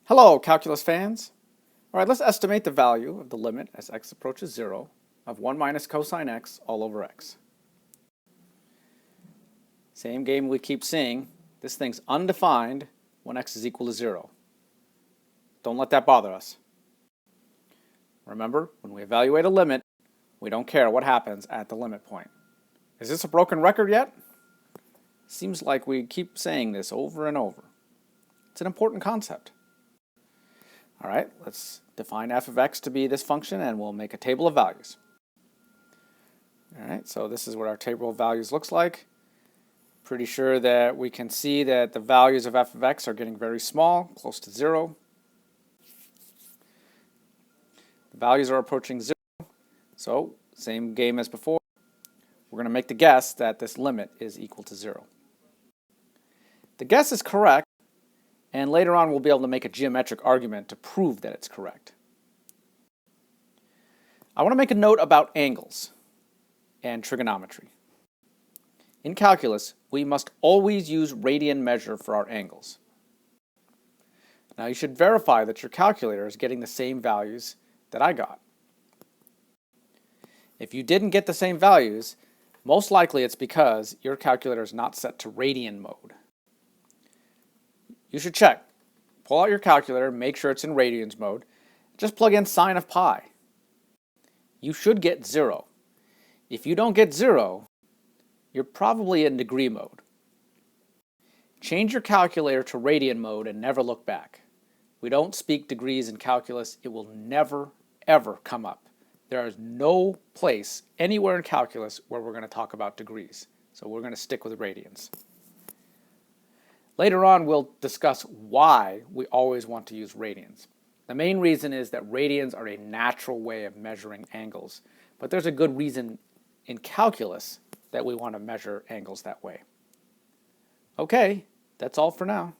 Hello, calculus fans. All right, let's estimate the value of the limit as x approaches 0 of 1 minus cosine x all over x. Same game we keep seeing. This thing's undefined when x is equal to 0. Don't let that bother us. Remember, when we evaluate a limit, we don't care what happens at the limit point. Is this a broken record yet? Seems like we keep saying this over and over. It's an important concept. All right, let's define f of x to be this function, and we'll make a table of values. All right, so this is what our table of values looks like. Pretty sure that we can see that the values of f of x are getting very small, close to 0. The values are approaching 0, so same game as before. We're going to make the guess that this limit is equal to 0. The guess is correct, and later on we'll be able to make a geometric argument to prove that it's correct. I want to make a note about angles and trigonometry. In calculus, we must always use radian measure for our angles. Now you should verify that your calculator is getting the same values that I got. If you didn't get the same values, most likely it's because your calculator is not set to radian mode. You should check. Pull out your calculator, make sure it's in radians mode. Just plug in sine of pi. You should get 0. If you don't get 0, you're probably in degree mode. Change your calculator to radian mode and never look back. We don't speak degrees in calculus. It will never, ever come up. There is no place anywhere in calculus where we're going to talk about degrees. So we're going to stick with radians. Later on, we'll discuss why we always want to use radians. The main reason is that radians are a natural way of measuring angles, but there's a good reason in calculus that we want to measure angles that way. Okay, that's all for now.